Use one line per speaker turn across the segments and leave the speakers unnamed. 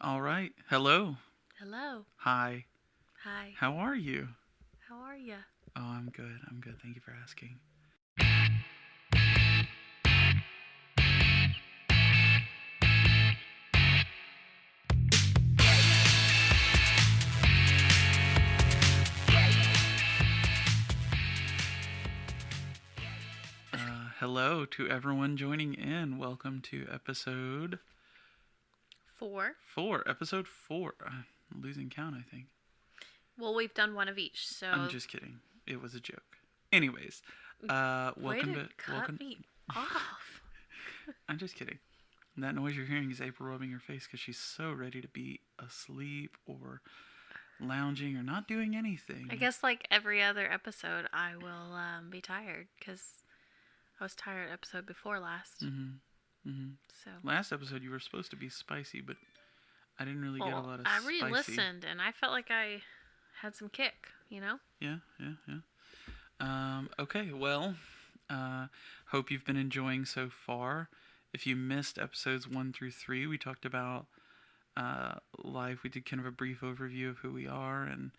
All right. Hello.
Hello.
Hi.
Hi.
How are you?
How are you?
Oh, I'm good. I'm good. Thank you for asking. Hello to everyone joining in. Welcome to episode
4.
4. Episode 4. I'm losing count, I think.
Well, we've done one of each, so
I'm just kidding. It was a joke. Anyways, welcome
way to cut me off.
I'm just kidding. That noise you're hearing is April rubbing her face because she's so ready to be asleep or lounging or not doing anything.
I guess like every other episode, I will be tired because I was tired episode before last. So
Last episode you were supposed to be spicy, but I didn't really get a lot of
I
spicy.
re-listened and I felt like I had some kick, you know?
Yeah. Okay, well, hope you've been enjoying so far. If you missed episodes 1 through 3, we talked about life. We did kind of a brief overview of who we are, and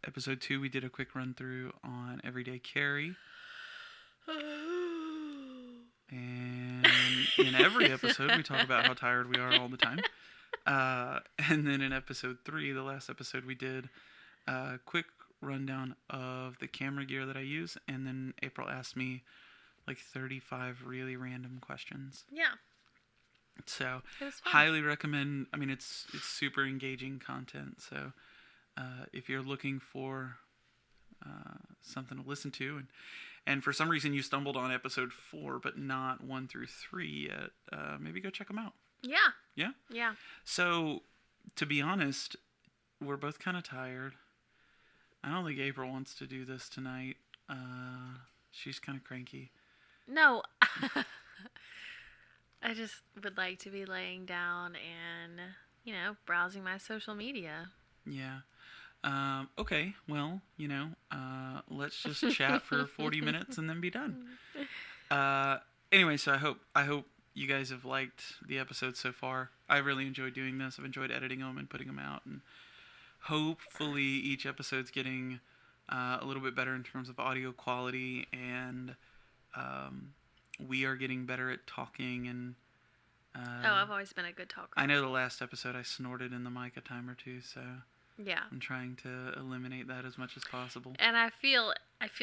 episode 2 we did a quick run through on everyday carry. And in every episode we talk about how tired we are all the time. And then in episode 3, the last episode, we did a quick rundown of the camera gear that I use, and then April asked me like 35 really random questions.
Yeah.
So
It was fun.
highly recommend. I mean, it's super engaging content. So if you're looking for something to listen to, and for some reason you stumbled on episode 4 but not 1 through 3 yet, maybe go check them out.
Yeah.
Yeah. So to be honest, we're both kind of tired. I don't think April wants to do this tonight. She's kind of cranky.
No. I just would like to be laying down and, browsing my social media.
Yeah. Okay, well, let's just chat for 40 minutes and then be done. Anyway, so I hope you guys have liked the episodes so far. I really enjoyed doing this. I've enjoyed editing them and putting them out, and hopefully each episode's getting a little bit better in terms of audio quality, and we are getting better at talking. And
I've always been a good talker.
I know the last episode I snorted in the mic a time or two, so
Yeah.
I'm trying to eliminate that as much as possible.
And I feel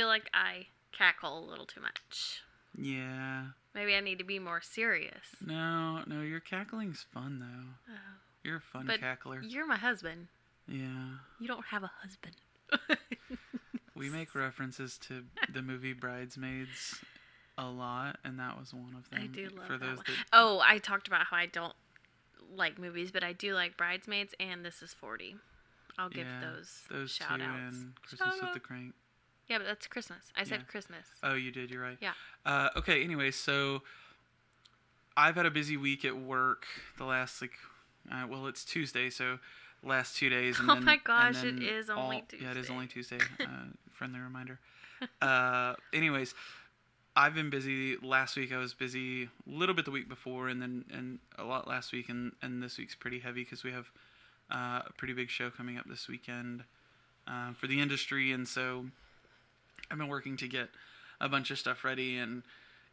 like I cackle a little too much.
Yeah.
Maybe I need to be more serious.
No, your cackling's fun though.
Oh.
You're a fun
But
cackler.
you're my husband.
Yeah.
You don't have a husband.
We make references to the movie Bridesmaids a lot, and that was one of them.
I do love
for
that
those
one.
that
Oh, I talked about how I don't like movies, but I do like Bridesmaids and This Is 40. I'll give those shout
two
outs.
and Christmas with the Crank.
Yeah, but that's Christmas. I said
Yeah.
Christmas.
Oh, you did. You're right.
Yeah.
Okay. Anyway, so I've had a busy week at work. The last well, it's Tuesday, so last 2 days. And
Oh
then,
my gosh,
and then
it is only Tuesday.
Yeah, it is only Tuesday. Friendly reminder. Anyways, I've been busy. Last week I was busy a little bit the week before, and a lot last week, and this week's pretty heavy because we have a pretty big show coming up this weekend for the industry, and so I've been working to get a bunch of stuff ready, and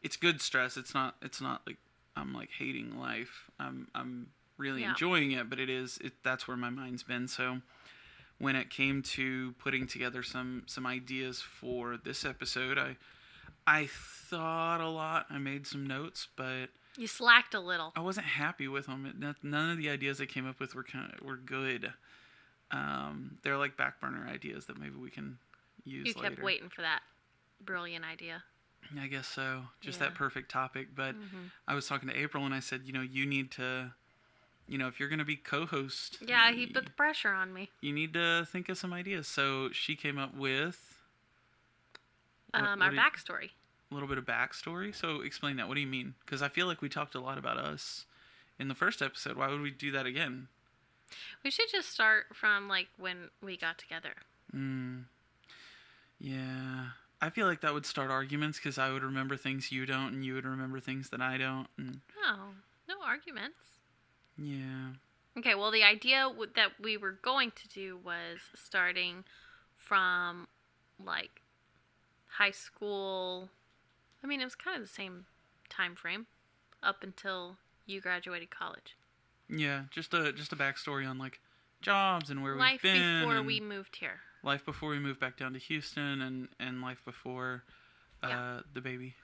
it's good stress. It's not like I'm like hating life. I'm really enjoying it, but that's where my mind's been. So when it came to putting together some ideas for this episode, I thought a lot. I made some notes, but
You slacked a little.
I wasn't happy with them. None of the ideas I came up with were good. They're like back burner ideas that maybe we can use
You
later.
kept waiting for that brilliant idea.
I guess so. Just that perfect topic. But I was talking to April and I said, you need to, if you're going to be co-host.
Yeah, he put the pressure on me.
You need to think of some ideas. So she came up with
our backstory.
A little bit of backstory. So explain that. What do you mean? Because I feel like we talked a lot about us in the first episode. Why would we do that again?
We should just start from like when we got together.
Yeah. I feel like that would start arguments because I would remember things you don't, and you would remember things that I don't. And
No arguments.
yeah.
Okay, well, the idea that we were going to do was starting from, like, high school. I mean, it was kind of the same time frame up until you graduated college.
Yeah, just a backstory on, like, jobs and where
Life
we've been.
before we moved here.
Life before we moved back down to Houston, and life before the baby.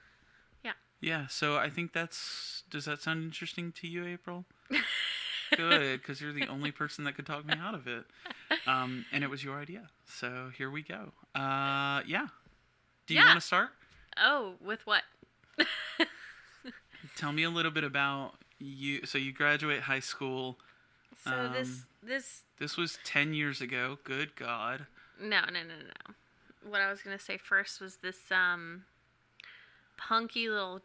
Yeah.
Yeah, so I think does that sound interesting to you, April? Good, because you're the only person that could talk me out of it. And it was your idea. So here we go. Yeah. Do you want to start?
Oh, with what?
Tell me a little bit about you. So you graduate high school.
So this
was 10 years ago. Good God.
No. What I was going to say first was this punky little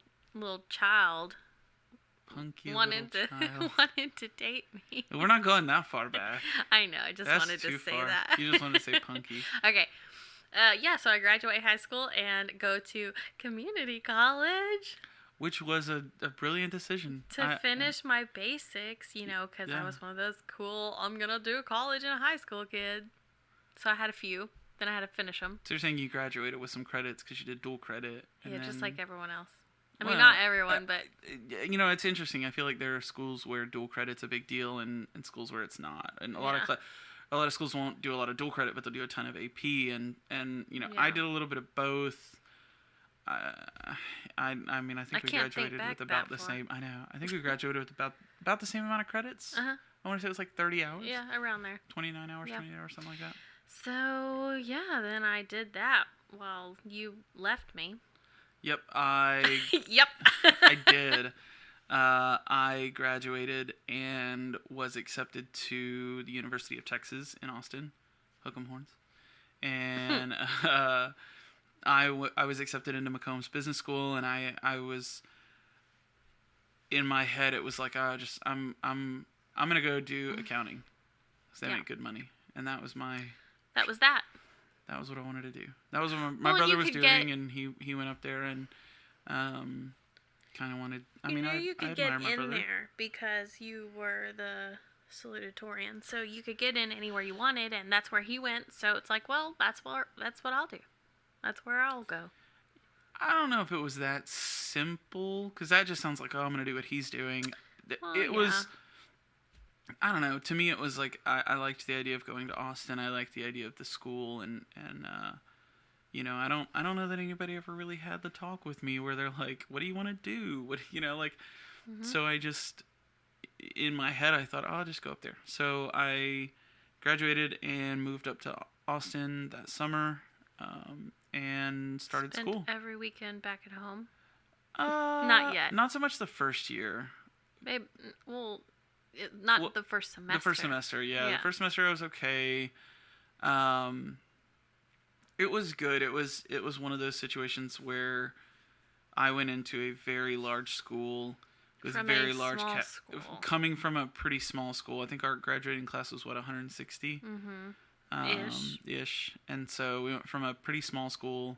child wanted to date me.
We're not going that far back.
I know. I just wanted to say that.
You just wanted to say punky.
Okay. Yeah, so I graduate high school and go to community college.
Which was a brilliant decision.
To finish my basics, because I was one of those cool, I'm going to do college and a high school kid. So I had a few. Then I had to finish them.
So you're saying you graduated with some credits because you did dual credit.
Yeah, just like everyone else. I mean, not everyone, but...
it's interesting. I feel like there are schools where dual credit's a big deal and schools where it's not. And a lot of schools won't do a lot of dual credit, but they'll do a ton of AP. And I did a little bit of both. I mean, I think we graduated with about the same. I know. I think we graduated with about the same amount of credits.
Uh-huh.
I want to say it was like 30 hours.
Yeah, around there.
29 hours, 28 hours, something like that.
So, yeah, then I did that while you left me.
Yep,
Yep.
I did. I graduated and was accepted to the University of Texas in Austin, Hook'em Horns, and I was accepted into Macomb's business school, and I was in my head it was like I'm gonna go do accounting, because they make good money, and that was that. That was what I wanted to do. That was what my brother was doing, and he went up there and kind of wanted. I mean,
you could get
admire my brother.
there because you were the salutatorian, so you could get in anywhere you wanted, and that's where he went. So it's like, well, that's what I'll do. That's where I'll go.
I don't know if it was that simple, because that just sounds like, oh, I'm going to do what he's doing. It was. I don't know. To me, it was like I liked the idea of going to Austin. I liked the idea of the school, and I don't know that anybody ever really had the talk with me where they're like, "What do you want to do?"
Mm-hmm.
So I just in my head I thought, oh, I'll just go up there. So I graduated and moved up to Austin that summer, and started school.
Every weekend back at home.
Not yet. Not so much the first year.
Babe, well. The first semester.
The first semester, yeah. The first semester I was okay. It was good. It was one of those situations where I went into a very large school with very large coming from a pretty small school. I think our graduating class was 160.
Mm-hmm.
Ish. And so we went from a pretty small school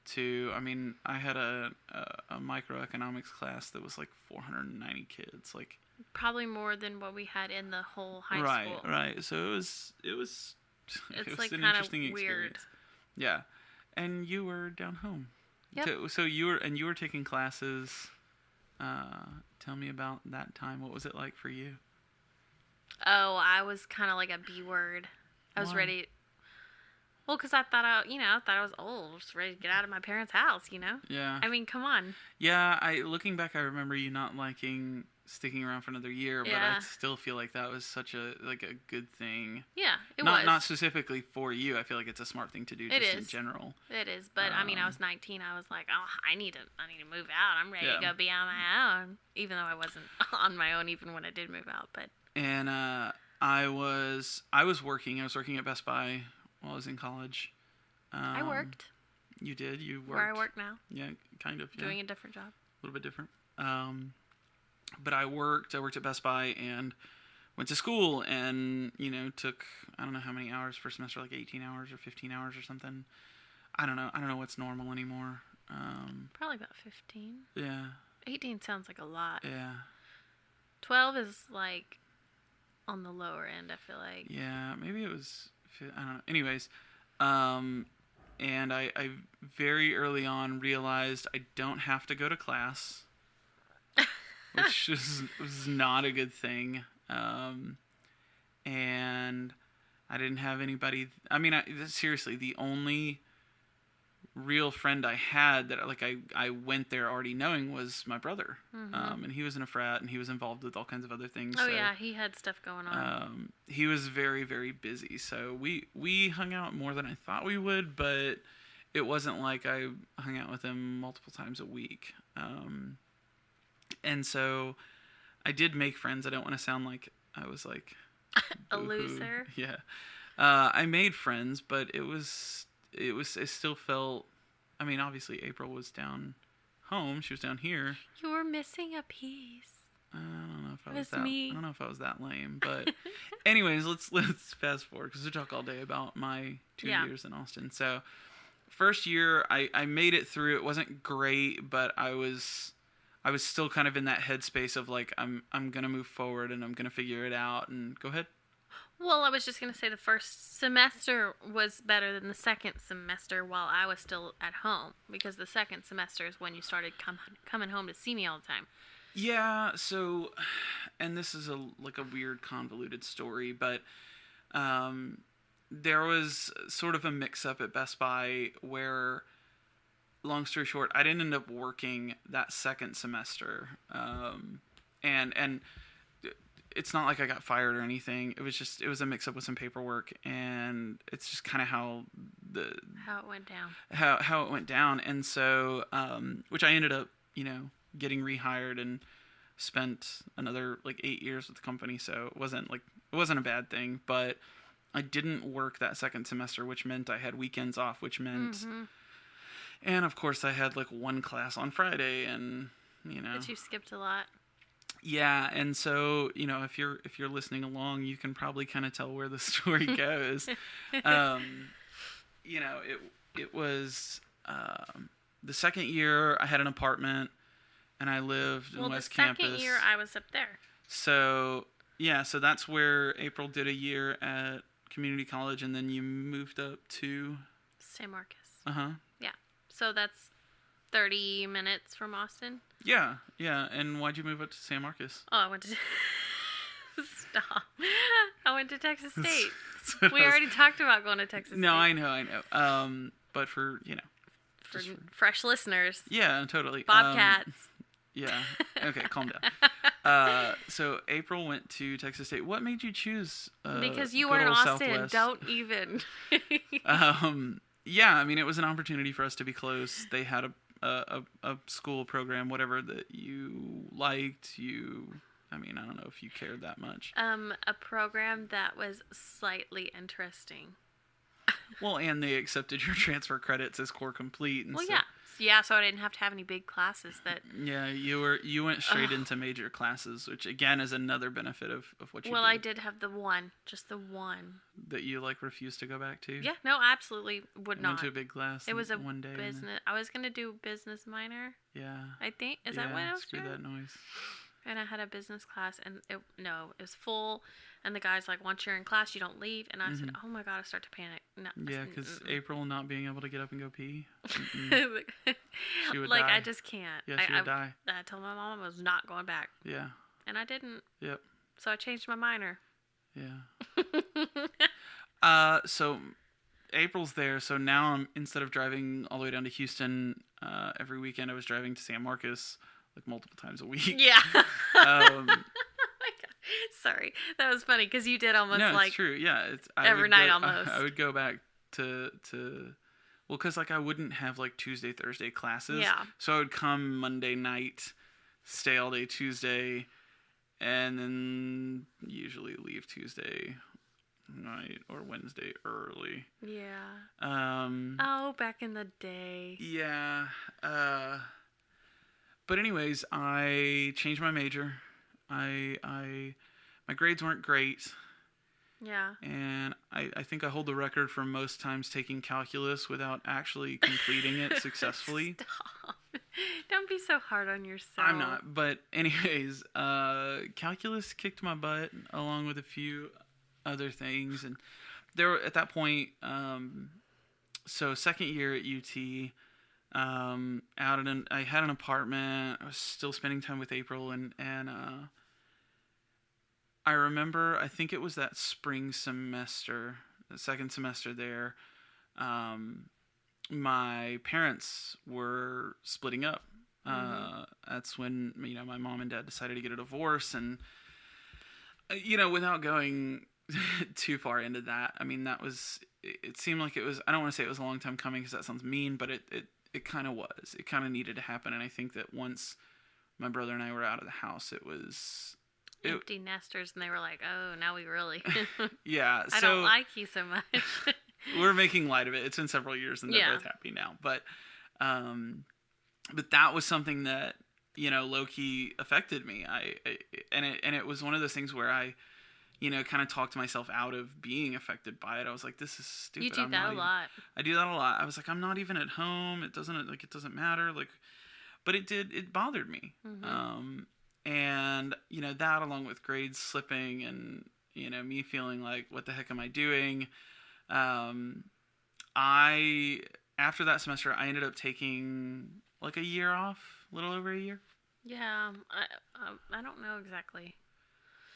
to, I mean, I had a microeconomics class that was like 490 kids, like
probably more than what we had in the whole high school.
Right. So it was
like
an
kind
interesting
of
experience.
Weird.
Yeah. And you were down home.
Yep.
So you were taking classes. Tell me about that time. What was it like for you?
Oh, I was kind of like a B word. I was ready. Well, because I thought I was old, just ready to get out of my parents' house,
Yeah.
I mean, come on.
Yeah, looking back, I remember you not liking sticking around for another year, but I still feel like that was such a good thing.
Yeah, it
was.
was.
Not specifically for you. I feel like it's a smart thing to do just in general.
It is, but I mean, I was 19. I was like, oh, I need to move out. I'm ready to go be on my own, even though I wasn't on my own even when I did move out. But
and I was working. I was working at Best Buy while I was in college.
I worked.
You did? You worked?
Where I work now.
Yeah, kind of.
Doing a different job.
A little bit different. But I worked at Best Buy and went to school and, took, I don't know how many hours per semester, like 18 hours or 15 hours or something. I don't know what's normal anymore.
Probably about 15.
Yeah.
18 sounds like a lot.
Yeah.
12 is like on the lower end, I feel like.
Yeah, maybe it was. I don't know. Anyways, and I very early on realized I don't have to go to class, which was not a good thing. And I didn't have anybody. I mean, seriously, the only real friend I had that like I went there already knowing was my brother. And he was in a frat and he was involved with all kinds of other things.
Oh, so, yeah, he had stuff going on.
He was very, very busy. So we hung out more than I thought we would, but it wasn't like I hung out with him multiple times a week. And so I did make friends. I don't want to sound like I was like
a loser.
Yeah. I made friends, but it still felt, I mean, obviously April was down home. She was down here.
You were missing a piece.
I don't know if I
was that. Me.
I don't know if I was that lame, but anyways, let's fast forward because we talk all day about my 2 years in Austin. So, first year I made it through. It wasn't great, but I was still kind of in that headspace of like I'm gonna move forward and I'm gonna figure it out. And go ahead.
Well, I was just going to say the first semester was better than the second semester while I was still at home. Because the second semester is when you started coming home to see me all the time.
Yeah, so, and this is a weird convoluted story, but there was sort of a mix-up at Best Buy where, long story short, I didn't end up working that second semester. And it's not like I got fired or anything. It was a mix-up with some paperwork, and it's just kind of how
it went down.
How it went down, and so which I ended up, getting rehired and spent another 8 years with the company. So it wasn't a bad thing, but I didn't work that second semester, which meant I had weekends off, which meant, and of course I had one class on Friday, and
But you skipped a lot.
Yeah, and so, if you're listening along, you can probably kind of tell where the story goes. It was the second year I had an apartment and I lived in West Campus.
The second year I was up there.
So, yeah, so that's where April did a year at community college, and then you moved up to
San Marcos.
Uh-huh.
Yeah. So that's 30 minutes from Austin.
Yeah. And why'd you move up to San Marcos?
Oh, I went to... Stop. I went to Texas State. We already talked about going to Texas State.
No, I know. But for,
For fresh listeners.
Yeah, totally.
Bobcats.
Yeah. Okay, calm down. So April went to Texas State. What made you choose
because you were in Austin.
Southwest?
Don't even.
Yeah, I mean, it was an opportunity for us to be close. They had a school program, whatever that you liked. I don't know if you cared that much.
A program that was slightly interesting.
Well, and they accepted your transfer credits as core complete. And
yeah, so I didn't have to have any big classes that...
Yeah, you went straight into major classes, which again is another benefit of what you did.
Well, I did have just the one.
That you refused to go back to?
Yeah, no, absolutely would not.
Went to a big class.
It was a
one day
business. I was going to do business minor.
Yeah.
I think. Is that what I was doing?
Screw that noise.
And I had a business class, and it was full. And the guy's like, once you're in class, you don't leave. And I said, oh my God, I start to panic. No,
yeah, because April not being able to get up and go pee. She would
die.
I
just can't.
Yeah, she would die.
I told my mom I was not going back.
Yeah.
And I didn't.
Yep.
So I changed my minor.
Yeah. So April's there. So now instead of driving all the way down to Houston every weekend, I was driving to San Marcos multiple times a week.
Yeah. Oh my God. Sorry, that was funny because you did almost
it's true. Yeah,
every night almost.
I would go back to well, because I wouldn't have Tuesday, Thursday classes.
Yeah.
So I would come Monday night, stay all day Tuesday, and then usually leave Tuesday night or Wednesday early.
Yeah. Back in the day.
Yeah. But anyways, I changed my major. My grades weren't great.
Yeah.
And I think I hold the record for most times taking calculus without actually completing it successfully.
Stop. Don't be so hard on yourself.
I'm not. But anyways, calculus kicked my butt along with a few other things. And there were, at that point, so second year at UT, I had an apartment. I was still spending time with April, and I remember, I think it was that spring semester, the second semester there, my parents were splitting up. That's when, my mom and dad decided to get a divorce. And, without going too far into that, I mean, it seemed like it was, I don't want to say it was a long time coming because that sounds mean, but it kind of was. It kind of needed to happen. And I think that once my brother and I were out of the house, it was...
empty nesters, and they were like, "Oh, now we really."
Yeah,
I don't like you so much.
We're making light of it. It's been several years, and they're both happy now. But that was something that low key affected me. And it was one of those things where I, kind of talked myself out of being affected by it. I was like, "This is stupid."
You do that a lot.
I do that a lot. I was like, "I'm not even at home. It doesn't matter." But it bothered me. And, that along with grades slipping and, me feeling like, what the heck am I doing? After that semester, I ended up taking like a year off, a little over a year.
Yeah, I don't know exactly.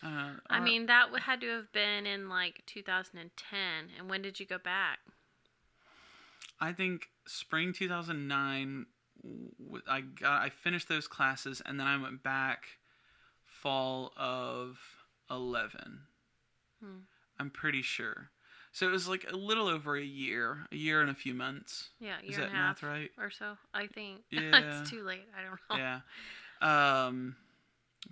I mean, that had to have been in like 2010. And when did you go back?
I think spring 2009. I finished those classes, and then I went back fall of 11. I'm pretty sure. So it was like a little over a year and a few months.
Yeah,
is that math right?
Or so, I think.
Yeah.
It's too late. I don't know.
Yeah.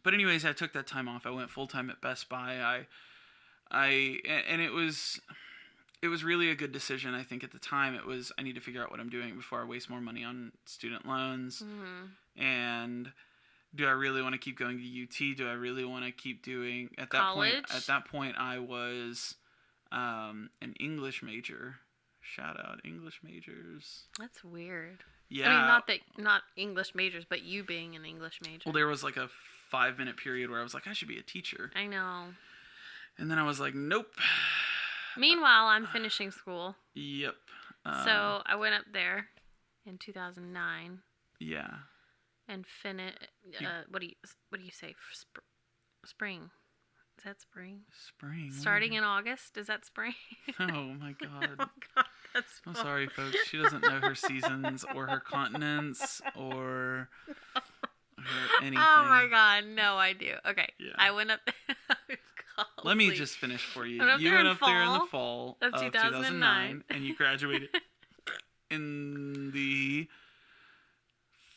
But anyways, I took that time off. I went full time at Best Buy. And it was really a good decision. I think at the time it was, I need to figure out what I'm doing before I waste more money on student loans. And do I really want to keep going to UT? Do I really want to keep doing
college?
At that point, I was an English major. Shout out English majors.
That's weird.
Yeah.
I mean, not English majors, but you being an English major.
Well, there was like a 5-minute period where I was like, I should be a teacher.
I know.
And then I was like, nope.
Meanwhile, I'm finishing school.
Yep.
So I went up there in 2009.
Yeah.
And what do you say? Spring. Is that spring?
Spring.
Starting in August? Is that spring?
Oh my God.
Oh God, that's
I'm sorry, folks. She doesn't know her seasons or her continents or anything.
Oh my God, no, I do. Okay.
Yeah.
I went up.
Let me just finish for you.
You
went up there in the fall
of 2009,
and you graduated in the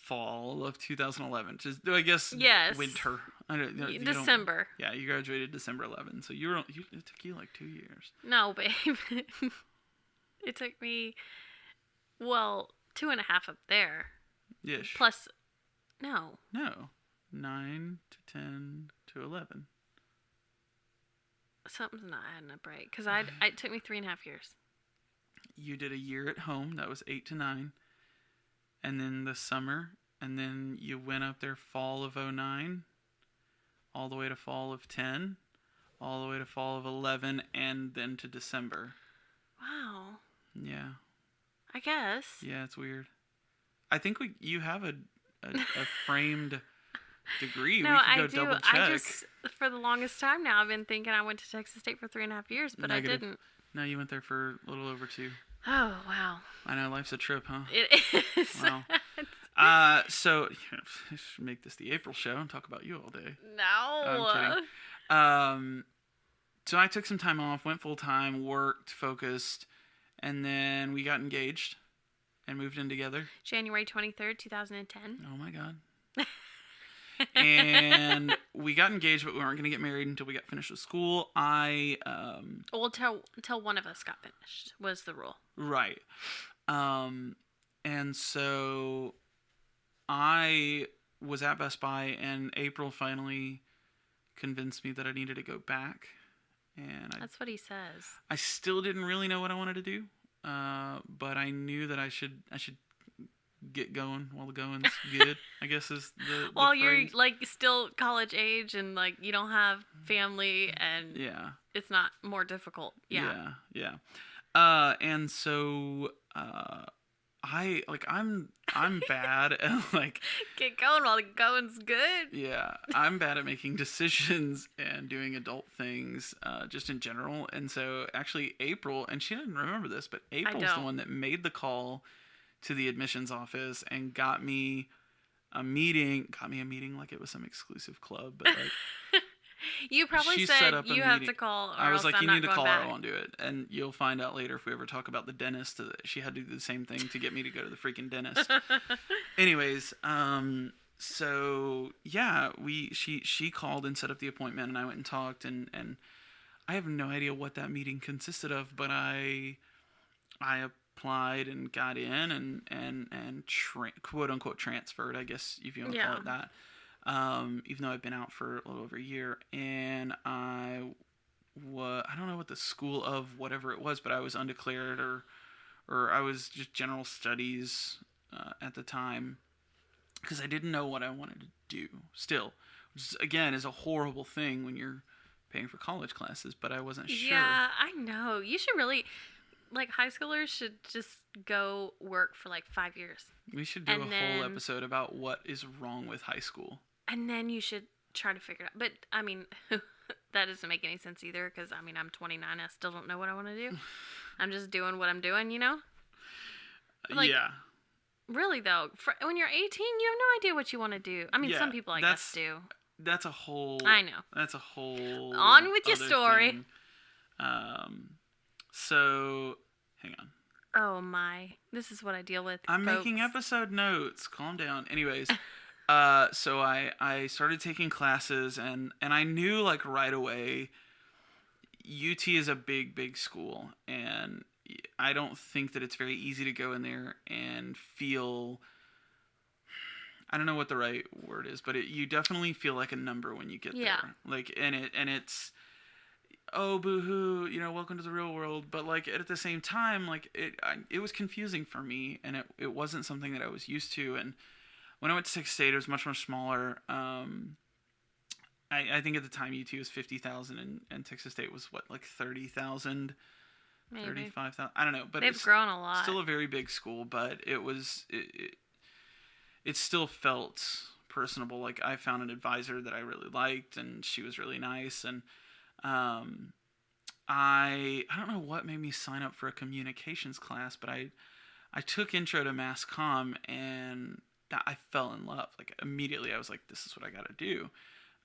fall of 2011, which is, I guess, winter.
December.
You graduated December 11, so it took you like 2 years.
No, babe. It took me, 2.5 up there.
Ish.
Plus, no,
9 to 10 to 11.
Something's not adding up right, because it took me 3.5 years.
You did a year at home. That was 8 to 9. And then the summer. And then you went up there fall of 09. All the way to fall of 10. All the way to fall of 11. And then to December.
Wow.
Yeah.
I guess.
Yeah, it's weird. I think you have a framed degree.
No,
we could go
I do.
double check.
I just, for the longest time now, I've been thinking I went to Texas State for 3.5 years, but
Negative.
I didn't.
No, you went there for a little over 2.
Oh, wow.
I know, life's a trip, huh?
It is.
Wow. So, I should make this the April show and talk about you all day.
No.
I'm kidding. So I took some time off, went full time, worked, focused, and then we got engaged and moved in together.
January 23rd, 2010.
Oh my God. And we got engaged, but we weren't going to get married until we got finished with school.
Until one of us got finished was the rule.
Right. And so I was at Best Buy, and April finally convinced me that I needed to go back and
That's what he says.
I still didn't really know what I wanted to do, but I knew that I should get going while the going's good. I guess is the
While
phrase.
you're like still college age and like you don't have family and
Yeah.
it's not more difficult. Yeah.
Yeah. And so I'm bad at like
Get going while the going's good.
yeah, I'm bad at making decisions and doing adult things just in general. And so actually April, and she didn't remember this, but April's the one that made the call to the admissions office and got me a meeting like it was some exclusive club, but like
You probably
she
said
set up a
you have
meeting.
to call or
I was
else
like,
I'm
you
not
need to
going
call
back.
her, I won't do it. And you'll find out later if we ever talk about the dentist that she had to do the same thing to get me to go to the freaking dentist. Anyways, so yeah, she called and set up the appointment, and I went and talked, and I have no idea what that meeting consisted of, but I applied and got in and quote unquote transferred, I guess if you want to call it that. Even though I've been out for a little over a year, and I don't know what the school of whatever it was, but I was undeclared or I was just general studies at the time because I didn't know what I wanted to do still, which again is a horrible thing when you're paying for college classes, but I wasn't sure.
Yeah, I know. You should really, like, high schoolers should just go work for like 5 years.
We should do whole episode about what is wrong with high school.
And then you should try to figure it out. But, I mean, that doesn't make any sense either because, I mean, I'm 29. I still don't know what I want to do. I'm just doing what I'm doing, you know? Like,
yeah.
Really, though, when you're 18, you have no idea what you want to do. I mean, some people, I guess, do.
That's a whole...
I know.
That's a whole...
On with your story.
Thing. So, hang on.
Oh, my. This is what I deal with,
I'm
folks.
making episode notes. Calm down. Anyways... so I started taking classes and I knew like right away UT is a big school and I don't think that it's very easy to go in there and feel, I don't know what the right word is, but you definitely feel like a number when you get there. Like, and it's, oh, boo-hoo, you know, welcome to the real world. But like at the same time, like it was confusing for me and it wasn't something that I was used to. And when I went to Texas State, it was much smaller. I think at the time UT was 50,000 and Texas State was what, like 30,000, 35,000. I don't know, but
they've grown a lot.
Still a very big school, but it still felt personable. Like I found an advisor that I really liked, and she was really nice. And I don't know what made me sign up for a communications class, but I took Intro to Mass Comm and I fell in love. Like immediately I was like, this is what I got to do.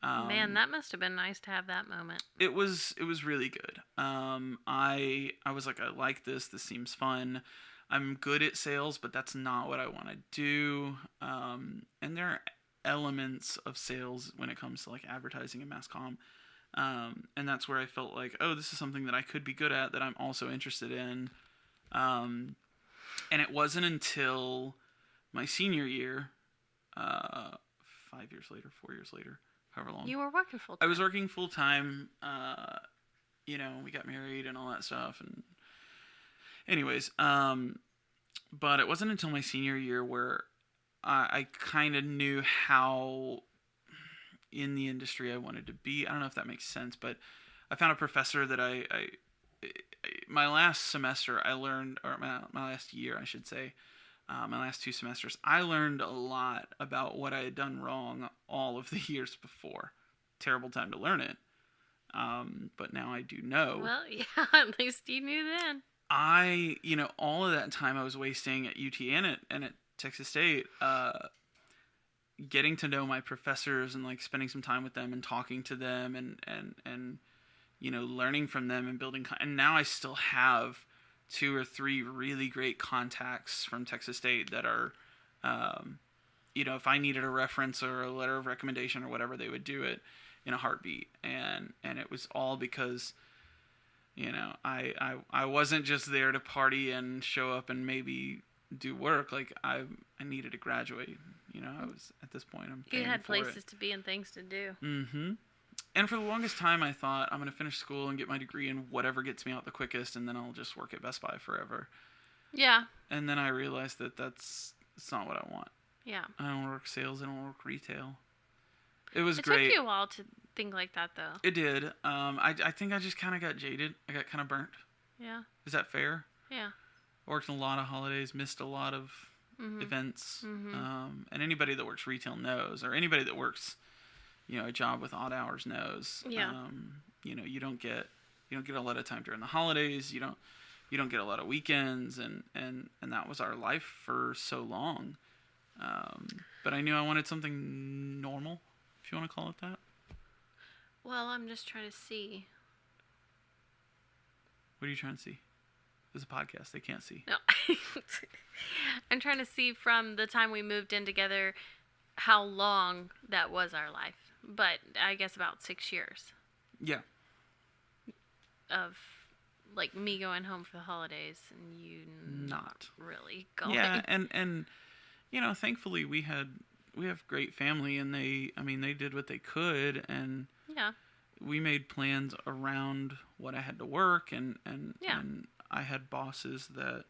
Man, that must have been nice to have that moment.
It was really good. I was like, I like this. This seems fun. I'm good at sales, but that's not what I want to do. And there are elements of sales when it comes to like advertising and mass comm. And that's where I felt like, oh, this is something that I could be good at, that I'm also interested in. And it wasn't until my senior year, 5 years later, 4 years later, however long.
You were working full time.
I was working full time. You know, we got married and all that stuff. And anyways, but it wasn't until my senior year where I kind of knew how in the industry I wanted to be. I don't know if that makes sense, but I found a professor that my last semester I learned, or my last year I should say, my last 2 semesters, I learned a lot about what I had done wrong all of the years before. Terrible time to learn it. But now I do know.
Well, yeah, at least you knew then.
All of that time I was wasting at UT and at Texas State, getting to know my professors and like spending some time with them and talking to them and learning from them and building. And now I still have 2 or 3 really great contacts from Texas State that are, if I needed a reference or a letter of recommendation or whatever, they would do it in a heartbeat. And it was all because, I wasn't just there to party and show up and maybe do work. Like I needed to graduate. I was at this point. I'm paying
you had
for
places
it.
to be and things to do.
Mm-hmm. And for the longest time, I thought I'm going to finish school and get my degree in whatever gets me out the quickest, and then I'll just work at Best Buy forever.
Yeah.
And then I realized that it's not what I want.
Yeah.
I don't want to work sales. I don't want to work retail. It was
It
great.
took you a while to think like that, though.
It did. I think I just kind of got jaded. I got kind of burnt.
Yeah.
Is that fair?
Yeah.
Worked a lot of holidays, missed a lot of events. And anybody that works retail knows, or anybody that works, a job with odd hours knows.
Yeah.
You don't get a lot of time during the holidays. You don't get a lot of weekends, and that was our life for so long. But I knew I wanted something normal, if you want to call it that.
Well, I'm just trying to see.
What are you trying to see? There's a podcast. They can't see.
No. I'm trying to see from the time we moved in together how long that was our life. But I guess about 6 years.
Yeah.
Of, like, me going home for the holidays and you not really going.
Yeah, and thankfully we have great family, and they did what they could, and
yeah,
we made plans around what I had to work, and I had bosses that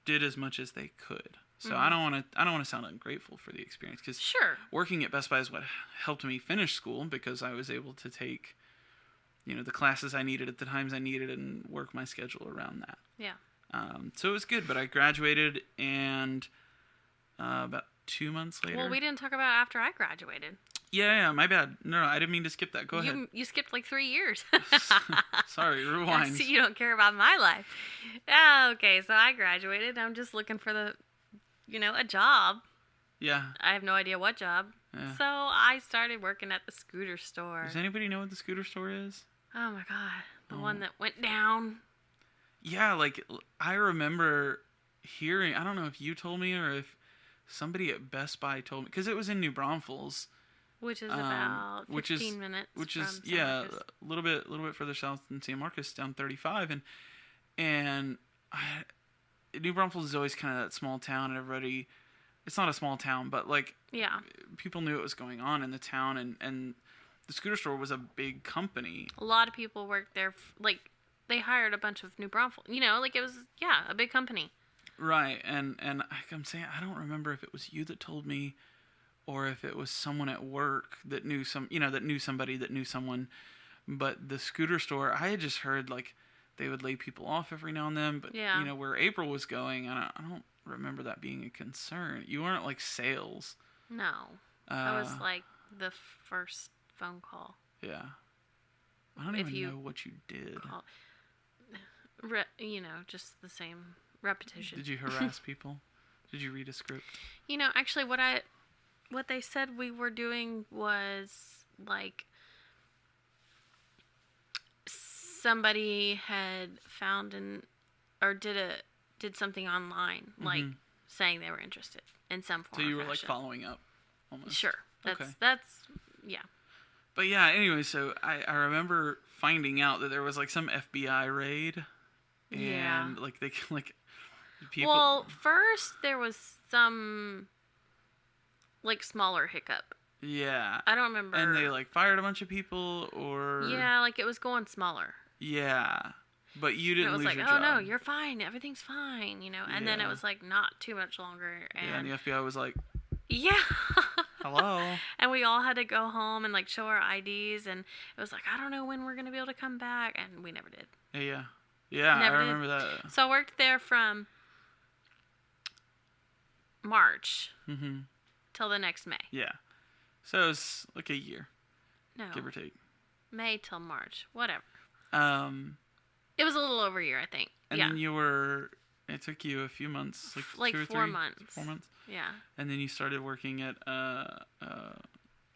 did as much as they could. So I don't want to sound ungrateful for the experience, because
sure,
working at Best Buy is what helped me finish school, because I was able to take the classes I needed at the times I needed and work my schedule around that.
Yeah.
So it was good, but I graduated, and about 2 months later.
Well, we didn't talk about after I graduated.
Yeah, my bad. No, I didn't mean to skip that. Go ahead.
You skipped like 3 years.
Sorry, rewind.
See, you don't care about my life. Okay, so I graduated. I'm just looking for a job.
Yeah.
I have no idea what job.
Yeah.
So I started working at the scooter store.
Does anybody know what the scooter store is?
Oh my God. The one that went down.
Yeah, like, I remember hearing, I don't know if you told me or if somebody at Best Buy told me, because it was in New Braunfels.
Which is about 15 minutes
which
from
is,
San
yeah,
Marcos.
a little bit further south than San Marcos, down 35. And New Braunfels is always kind of that small town, and everybody, it's not a small town, but, like,
yeah,
people knew what was going on in the town, and the scooter store was a big company.
A lot of people worked there. Like, they hired a bunch of New Braunfels. Like, it was, yeah, a big company.
Right, and I'm saying, I don't remember if it was you that told me, or if it was someone at work that knew somebody that knew someone. But the scooter store, I had just heard, like, they would lay people off every now and then. But,
yeah.
Where April was going, I don't remember that being a concern. You weren't, like, sales.
No. That was, like, the first phone call.
Yeah. I don't even know what you did.
Just the same repetition.
Did you harass people? Did you read a script?
Actually, what they said we were doing was, like, somebody had found or did something online, like, saying they were interested in some form.
So you were
fashion.
like following up, almost.
Sure.
Okay.
That's yeah.
But yeah, anyway, so I remember finding out that there was, like, some FBI raid. And,
yeah.
like, they, like, people...
Well, first there was some, like, smaller hiccup.
Yeah.
I don't remember.
And they, like, fired a bunch of people, or...
Yeah, like, it was going smaller.
Yeah. But you didn't lose your job.
It was like, oh, no, you're fine. Everything's fine, And then it was, like, not too much longer.
And the FBI was like...
Yeah.
Hello.
And we all had to go home and, like, show our IDs, and it was like, I don't know when we're going to be able to come back, and we never did.
Yeah. Yeah, I remember that.
So I worked there from March till the next May.
Yeah. So it was like a year.
No.
Give or take.
May till March. Whatever.
It
was a little over a year, I think.
And then it took you a few months, like 2 or 3?
4 months.
4 months?
Yeah.
And then you started working at a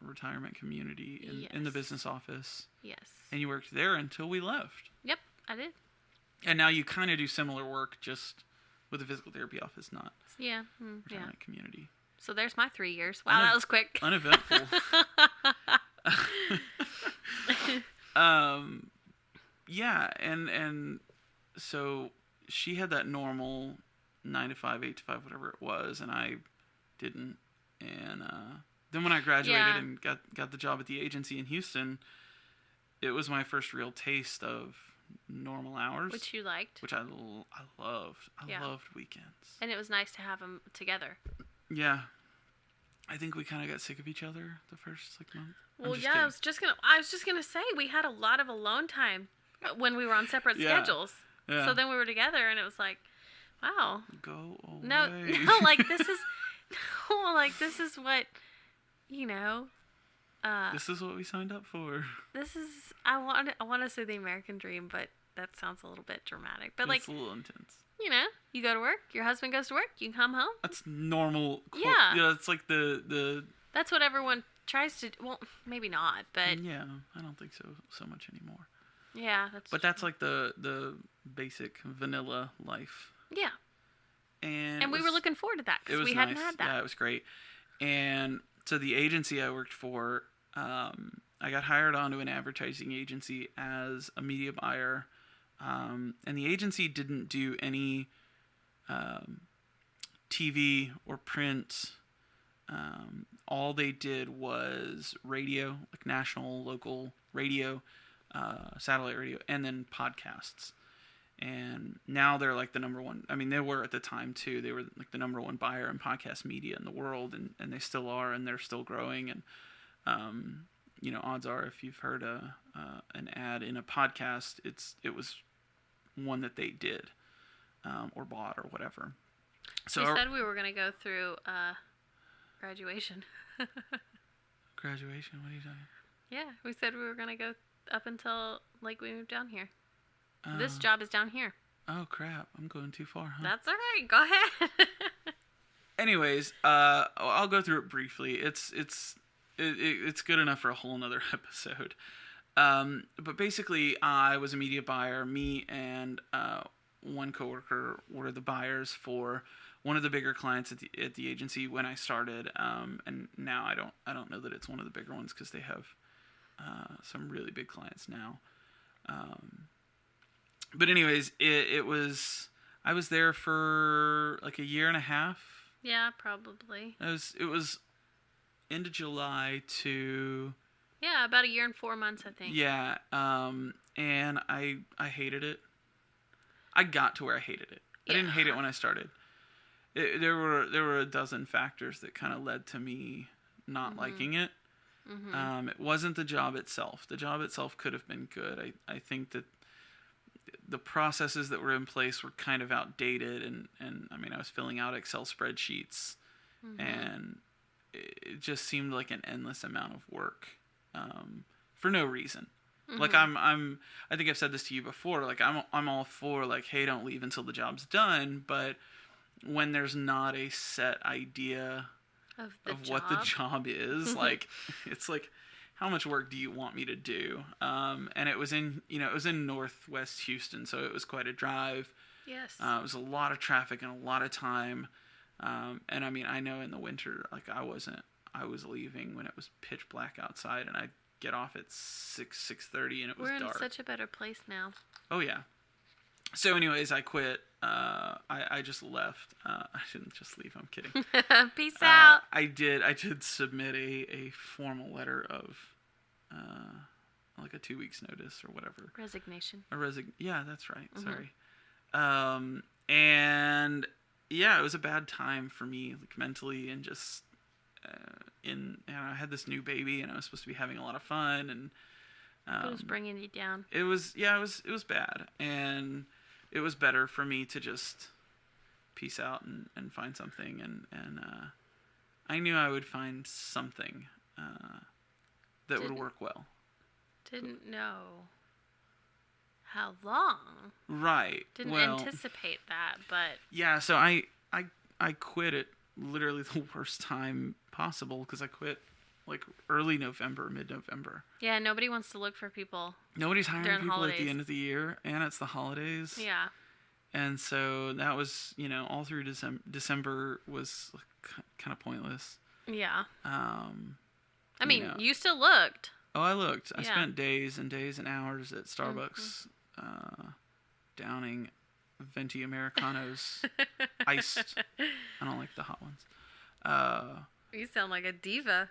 retirement community in the business office.
Yes.
And you worked there until we left.
Yep, I did.
And now you kind of do similar work, just with a physical therapy office, not retirement community.
So there's my 3 years. Wow, that was quick.
Uneventful. Yeah, and so she had that normal 9 to 5, 8 to 5, whatever it was, and I didn't. And Then when I graduated
Yeah.
and got the job at the agency in Houston, it was my first real taste of normal hours,
Which you liked.
which I loved. I
Yeah.
loved weekends.
And it was nice to have them together.
Yeah. I think we kind of got sick of each other the first month.
Well, yeah,
kidding.
I was just gonna say we had a lot of alone time when we were on separate
Yeah.
schedules.
Yeah.
So then we were together, and it was like, wow.
Go away.
No, like this is, no, like this is what, you know.
This is what we signed up for.
This is I want to say the American dream, but that sounds a little bit dramatic. But
It's a little intense.
you know, you go to work, your husband goes to work, you come home.
That's normal.
Yeah.
It's like the.
That's what everyone tries to. Well, maybe not, but
Yeah, I don't think so much anymore.
yeah,
But that's like the basic vanilla life.
yeah. And we were looking forward to that because we hadn't had that.
Yeah, it was great. And so the agency I worked for, I got hired onto an advertising agency as a media buyer. And the agency didn't do any TV or print. All they did was radio, like national, local radio, satellite radio, and then podcasts. And now they're like the number one. I mean, they were at the time too. They were like the number one buyer in podcast media in the world, and they still are, and they're still growing. And odds are, if you've heard an ad in a podcast, it was one that they did or bought or whatever. So
we said we were going to go through graduation.
Graduation? What are you talking?
Yeah, we said we were going to go up until like we moved down here. This job is down here.
Oh crap! I'm going too far, huh?
That's all right. Go ahead.
Anyways, I'll go through it briefly. It's good enough for a whole nother episode. But basically, I was a media buyer. Me and one coworker were the buyers for one of the bigger clients at the agency when I started. And now I don't know that it's one of the bigger ones because they have some really big clients now. But anyways, it was, I was there for like a year and a half.
Yeah, probably.
It was end of July to...
Yeah, about a year and 4 months, I think.
Yeah, and I hated it. I got to where I hated it. I didn't hate it when I started. There were a dozen factors that kind of led to me not liking it. Mm-hmm. It wasn't the job itself. The job itself could have been good. I think that the processes that were in place were kind of outdated, and I mean, I was filling out Excel spreadsheets, and it just seemed like an endless amount of work for no reason. Like I think I've said this to you before. Like I'm all for like, hey, don't leave until the job's done. But when there's not a set idea of what the job is, like it's like, how much work do you want me to do? And it was in Northwest Houston, so it was quite a drive.
Yes.
It was a lot of traffic and a lot of time. And I mean, I know in the winter, like I was leaving when it was pitch black outside, and I'd get off at 6:30, and it was dark.
We're in such a better place now.
Oh yeah. So anyways, I quit. I just left. I didn't just leave. I'm kidding.
Peace out.
I did submit a formal letter of like a 2 weeks notice or whatever.
Resignation.
Yeah, that's right. Sorry. And yeah, it was a bad time for me, like mentally, and just I had this new baby, and I was supposed to be having a lot of fun, and
it was bringing you down.
It was bad, and it was better for me to just peace out and find something, and I knew I would find something that would work well.
Didn't know how long.
Right.
Didn't anticipate that, but
yeah. So I quit at literally the worst time possible, because I quit like early November, mid-November.
Yeah, nobody wants to look for people.
Nobody's hiring people
holidays.
at the end of the year, and it's the holidays.
Yeah.
And so that was, all through December was kind of pointless.
Yeah. I mean, you still looked.
Oh, I looked. I spent days and days and hours at Starbucks downing venti Americanos iced. I don't like the hot ones.
You sound like a diva.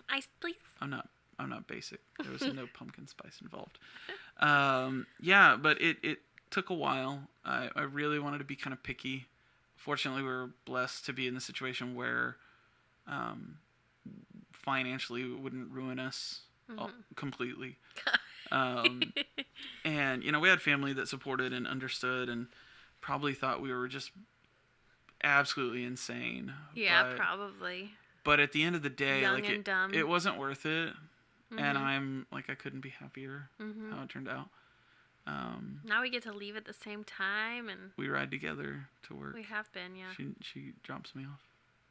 Ice, please.
I'm not basic. There was no pumpkin spice involved. Yeah, but it took a while. I really wanted to be kind of picky. Fortunately, we were blessed to be in the situation where financially it wouldn't ruin us completely. And, we had family that supported and understood and probably thought we were just absolutely insane.
Yeah, probably.
But at the end of the day,
Young and dumb.
It wasn't worth it. And I couldn't be happier how it turned out.
Now we get to leave at the same time, and
we ride together to work.
We have been, yeah.
She drops me off.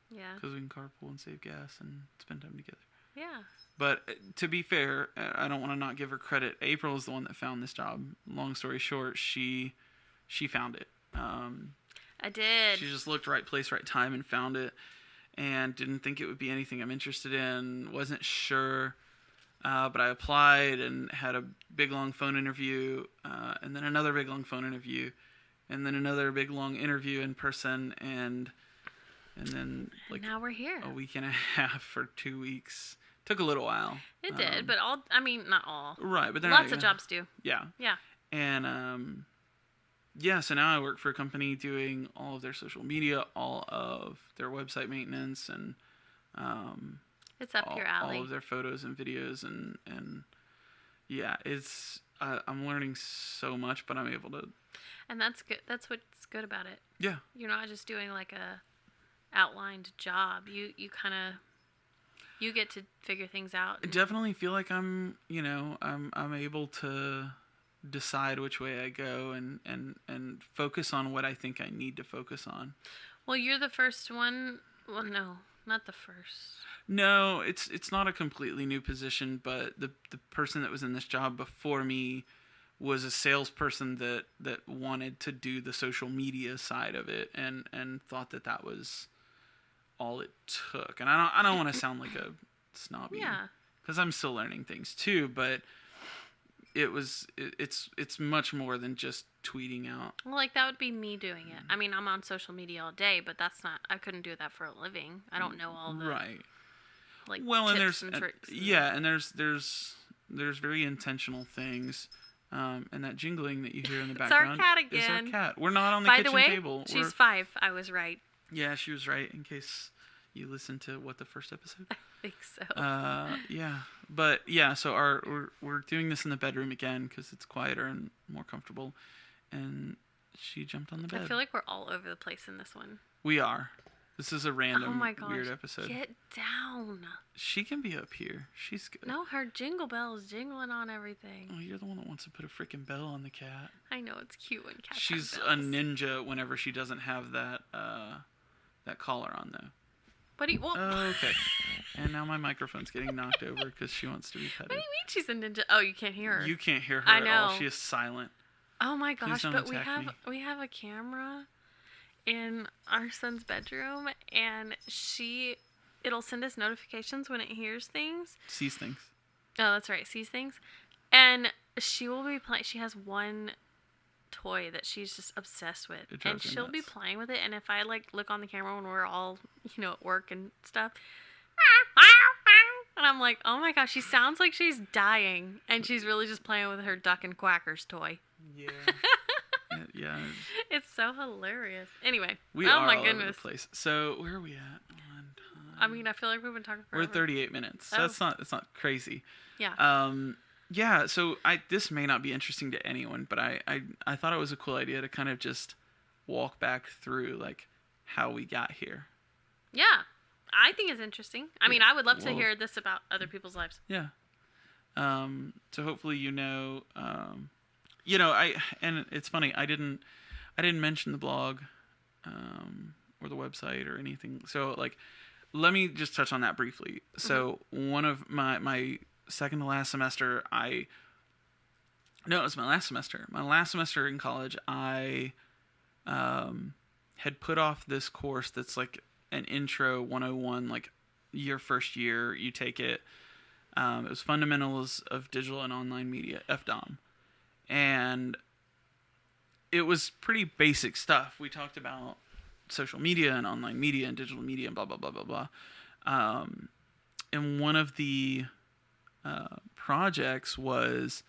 Yeah.
Because we can carpool and save gas and spend time together.
Yeah.
But to be fair, I don't want to not give her credit. April is the one that found this job. Long story short, she found it.
I did.
She just looked right place, right time, and found it. And didn't think it would be anything I'm interested in. Wasn't sure. But I applied and had a big, long phone interview. And then another big, long phone interview. And then another big, long interview in person. And then, like,
now we're here.
A week and a half or 2 weeks. Took a little while.
It did, but not all.
Right, but
lots of jobs do.
Yeah.
Yeah.
And, so now I work for a company doing all of their social media, all of their website maintenance, and
it's up your alley.
All of their photos and videos, and yeah, it's I'm learning so much, but I'm able to.
And that's good. That's what's good about it.
Yeah.
You're not just doing like a outlined job. You kind of you get to figure things out.
I definitely feel like I'm able to decide which way I go and focus on what I think I need to focus on.
Well, you're the first one. Well, no, not the first.
No, it's not a completely new position, but the person that was in this job before me was a salesperson that wanted to do the social media side of it and thought that was all it took. And I don't want to sound like a snobby.
Yeah.
Because I'm still learning things too, but it's much more than just tweeting out.
Well, like that would be me doing it. I mean, I'm on social media all day, but I couldn't do that for a living. I don't know all the
right.
Like
tips
and tricks.
And there's very intentional things. And that jingling that you hear in the background
our cat again.
is our cat. We're not on the
By
kitchen
the way,
table.
She's 5. I was right.
Yeah, she was right. In case you listened to the first episode.
I think so.
Yeah, but yeah. So we're doing this in the bedroom again because it's quieter and more comfortable. And she jumped on the bed.
I feel like we're all over the place in this one.
We are. This is a random weird episode.
Get down.
She can be up here. She's good.
No, her jingle bell is jingling on everything.
Oh, you're the one that wants to put a freaking bell on the cat.
I know, it's cute when cats
She's
have
a
bells.
ninja whenever she doesn't have that collar on, though.
What do you... Well,
okay. And now my microphone's getting knocked over because she wants to be petted.
What do you mean she's a ninja? Oh, you can't hear her.
You can't hear her
I
at
know.
all. She is silent.
Oh my gosh, but
me.
we have a camera in our son's bedroom, and it'll send us notifications when it hears things.
Sees things.
Oh, that's right, sees things. And she will be playing. She has one toy that she's just obsessed with, and she'll be playing with it. And if I look on the camera when we're all at work and stuff, and I'm like, oh my gosh, she sounds like she's dying, and she's really just playing with her Duck and Quackers toy.
Yeah. Yeah.
It's so hilarious. Anyway,
we are all over the place. So where are we at on time?
I mean, I feel like we've been talking forever.
We're at 38 minutes. So it's not crazy.
Yeah.
Yeah. So this may not be interesting to anyone, but I thought it was a cool idea to kind of just walk back through how we got here.
Yeah, I think it's interesting. I mean, I would love to hear this about other people's lives.
Yeah. So hopefully and it's funny, I didn't mention the blog or the website or anything. So let me just touch on that briefly. So one of my second to last semester, it was my last semester. My last semester in college, I had put off this course that's an intro 101, your first year, you take it. It was Fundamentals of Digital and Online Media, FDOM. And it was pretty basic stuff. We talked about social media and online media and digital media and blah, blah, blah, blah, blah. And one of the projects was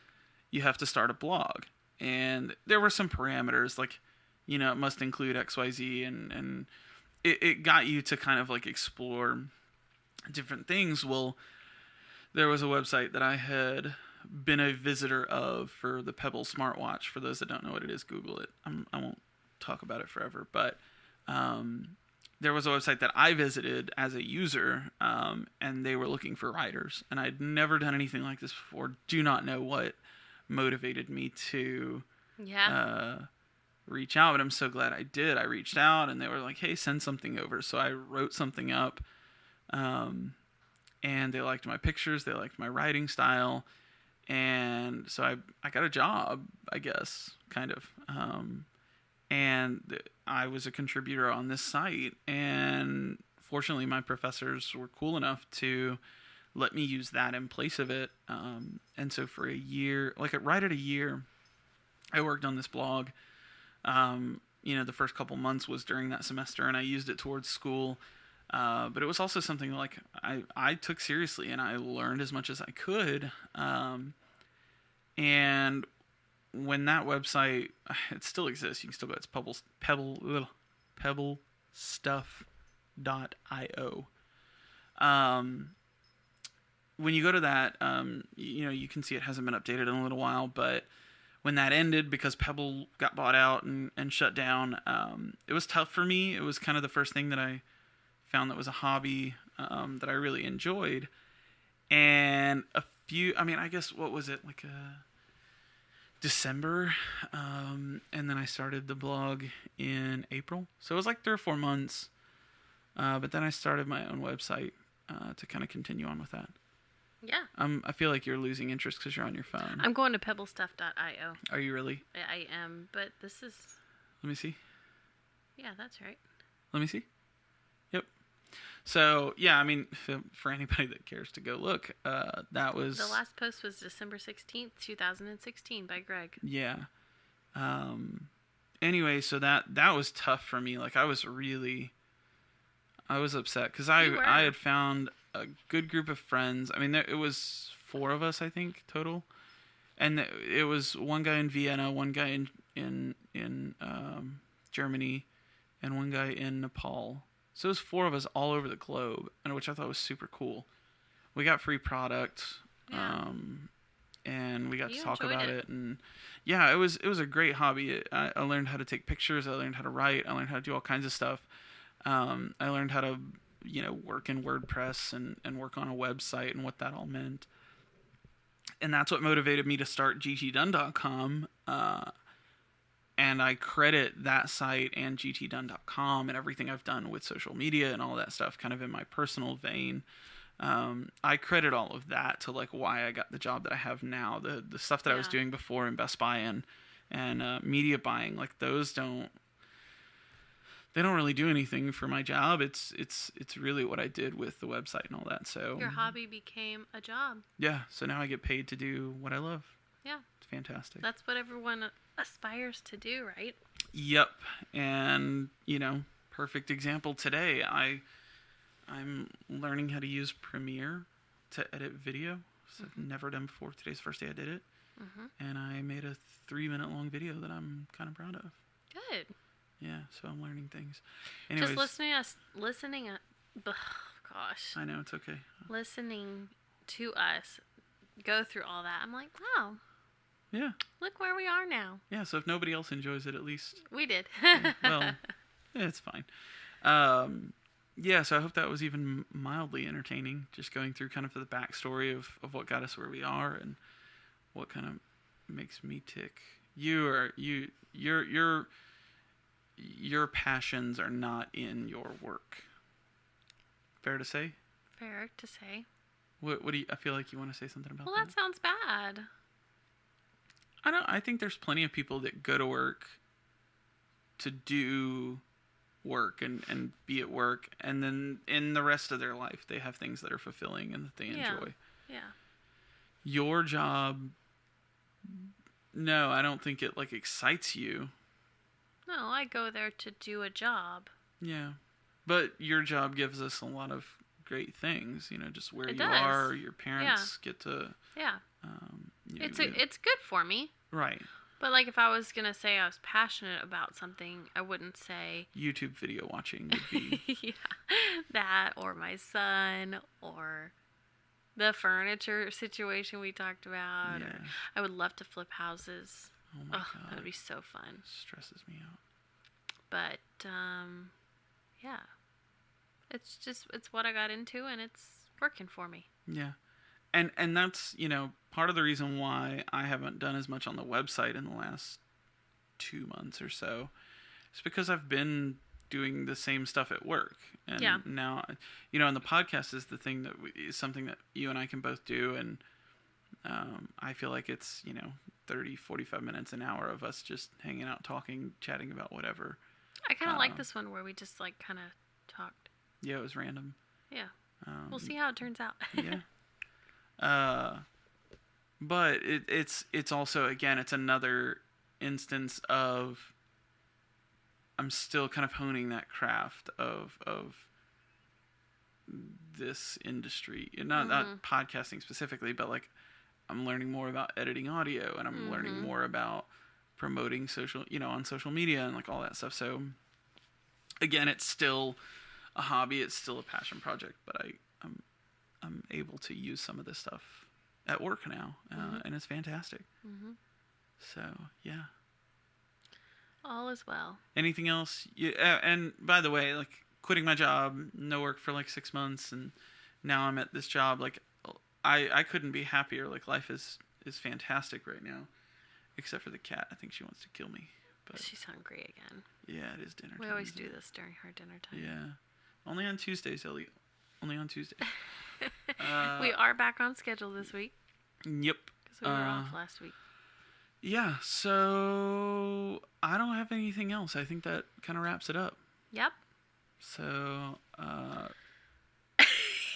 you have to start a blog. And there were some parameters, like, it must include XYZ, and it got you to kind of like explore different things. Well, there was a website that I had been a visitor of for the Pebble smartwatch. For those that don't know what it is, Google it. I won't talk about it forever, but there was a website that I visited as a user, and they were looking for writers, and I'd never done anything like this before. Do not know what motivated me to reach out, but I'm so glad I did. I reached out, and they were like, hey, send something over. So I wrote something up, and they liked my pictures, they liked my writing style, and so I got a job, I guess, kind of. And I was a contributor on this site, and fortunately my professors were cool enough to let me use that in place of it. And so for a year, right at a year, I worked on this blog. The first couple months was during that semester, and I used it towards school. But it was also something like I took seriously, and I learned as much as I could. And when that website, it still exists. You can still go. It's pebblestuff.io. When you go to that, you can see it hasn't been updated in a little while. But when that ended, because Pebble got bought out and shut down, it was tough for me. It was kind of the first thing that I found that was a hobby that I really enjoyed. And I guess, what was it, like December, and then I started the blog in April. So it was like 3 or 4 months, but then I started my own website to kind of continue on with that.
Yeah.
I feel like you're losing interest because you're on your phone.
I'm going to pebblestuff.io.
Are you really?
I am, but this is...
Let me see.
Yeah, that's right.
Let me see. Yep. So, yeah, I mean, for anybody that cares to go look, that was...
The last post was December 16th, 2016 by Greg.
Yeah. Anyway, so that was tough for me. Like, I was upset because I had found a good group of friends. I mean, it was 4 of us, I think, total. And it was one guy in Vienna, one guy in Germany, and one guy in Nepal. So it was 4 of us all over the globe, and which I thought was super cool. We got free product, and we got to talk about it. And yeah, it was a great hobby. I learned how to take pictures. I learned how to write. I learned how to do all kinds of stuff. I learned how to, work in WordPress and work on a website and what that all meant. And that's what motivated me to start gtdone.com. And I credit that site and gtdone.com and everything I've done with social media and all that stuff kind of in my personal vein. I credit all of that to like why I got the job that I have now. The stuff that I was doing before in Best Buy and media buying, like those don't really do anything for my job. It's really what I did with the website and all that. So
your hobby became a job.
Yeah. So now I get paid to do what I love.
Yeah.
It's fantastic.
That's what everyone aspires to do, right?
Yep. And, perfect example today. I'm learning how to use Premiere to edit video. So I've never done before. Today's the first day I did it. Mm-hmm. And I made a 3-minute long video that I'm kind of proud of.
Good.
Yeah, so I'm learning things. Anyways,
just listening. Gosh.
I know, it's okay.
Listening to us go through all that, I'm like, wow.
Yeah.
Look where we are now.
Yeah, so if nobody else enjoys it, at least...
We did.
Yeah, it's fine. Yeah, so I hope that was even mildly entertaining, just going through kind of the backstory of what got us where we are and what kind of makes me tick. Your passions are not in your work. Fair to say?
Fair to say.
What do you... I feel like you want to say something about that.
Well, that sounds bad.
I think there's plenty of people that go to work to do work and be at work, and then in the rest of their life they have things that are fulfilling and that they enjoy.
Yeah.
Your job, no, I don't think it like excites you.
No, I go there to do a job.
Yeah. But your job gives us a lot of great things. Just where
It
you
does.
are, your parents get to.
Yeah. It's good for me.
Right.
But like if I was gonna say I was passionate about something, I wouldn't say
YouTube video watching would be.
that, or my son, or the furniture situation we talked about.
Yeah.
Or I would love to flip houses.
Oh my God.
That would be so fun.
Stresses me out.
But yeah, it's what I got into, and it's working for me.
Yeah. And that's, part of the reason why I haven't done as much on the website in the last 2 months or so. It's because I've been doing the same stuff at work. And now, and the podcast is the thing that is something that you and I can both do. And I feel like it's, 30, 45 minutes, an hour of us just hanging out, talking, chatting about whatever.
I kind of like this one where we just like kind of talked.
Yeah, it was random.
Yeah. We'll see how it turns out.
Yeah. But it's also, again, it's another instance of I'm still kind of honing that craft of this industry. Not podcasting specifically, but like I'm learning more about editing audio, and I'm learning more about promoting on social media and like all that stuff. So again, it's still a hobby, it's still a passion project, but I'm able to use some of this stuff at work now, and it's fantastic. So yeah.
All is well.
Anything else? And by the way, like quitting my job, no work for like 6 months, and now I'm at this job. Like I couldn't be happier. Like life is fantastic right now, except for the cat. I think she wants to kill me. But
she's hungry again.
Yeah, it is dinner time.
We always do this during her dinner time.
Yeah, only on Tuesdays, Ellie. Only on Tuesday.
We are back on schedule this week.
Yep.
Because we were off last week.
Yeah, so I don't have anything else. I think that kind of wraps it up.
Yep.
So,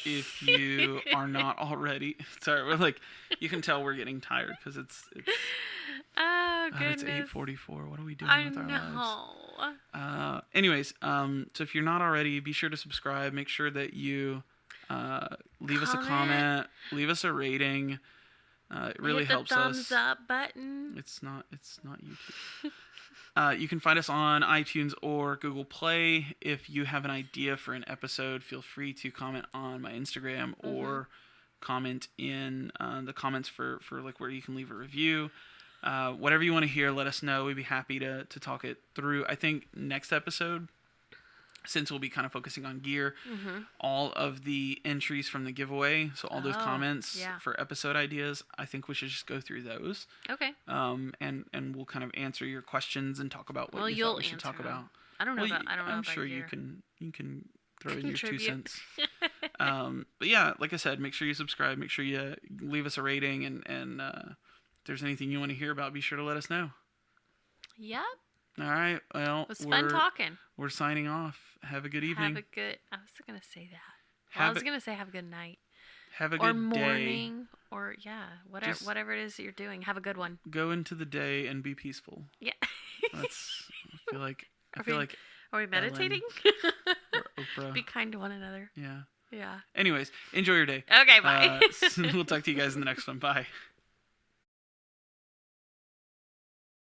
if you are not already, sorry, we're like, you can tell we're getting tired because it's
oh goodness,
it's 8:44. What are we doing with our lives? Anyways, so if you're not already, be sure to subscribe. Make sure that you leave us a comment, leave us a rating. It really helps us.
Hit the thumbs up button.
It's not YouTube. You can find us on iTunes or Google Play. If you have an idea for an episode, feel free to comment on my Instagram or comment in the comments for like where you can leave a review. Whatever you want to hear, let us know. We'd be happy to talk it through. I think next episode, since we'll be kind of focusing on gear, all of the entries from the giveaway, so all those comments for episode ideas, I think we should just go through those.
Okay.
And we'll kind of answer your questions and talk about what you thought we should talk about.
I don't know about I don't know
I'm
about
sure
gear.
you can throw in your 2 cents. But yeah, like I said, make sure you subscribe, make sure you leave us a rating, and if there's anything you want to hear about, be sure to let us know.
Yep.
All right. Well,
it was fun talking.
We're signing off. Have a good evening.
I was going to say that. I was going to say have a good night.
Have a good day.
Or morning. Or, whatever it is that you're doing. Have a good one.
Go into the day and be peaceful.
Yeah.
I feel like...
Are we meditating?
Or Oprah.
Be kind to one another.
Yeah.
Yeah.
Anyways, enjoy your day.
Okay, bye.
We'll talk to you guys in the next one. Bye.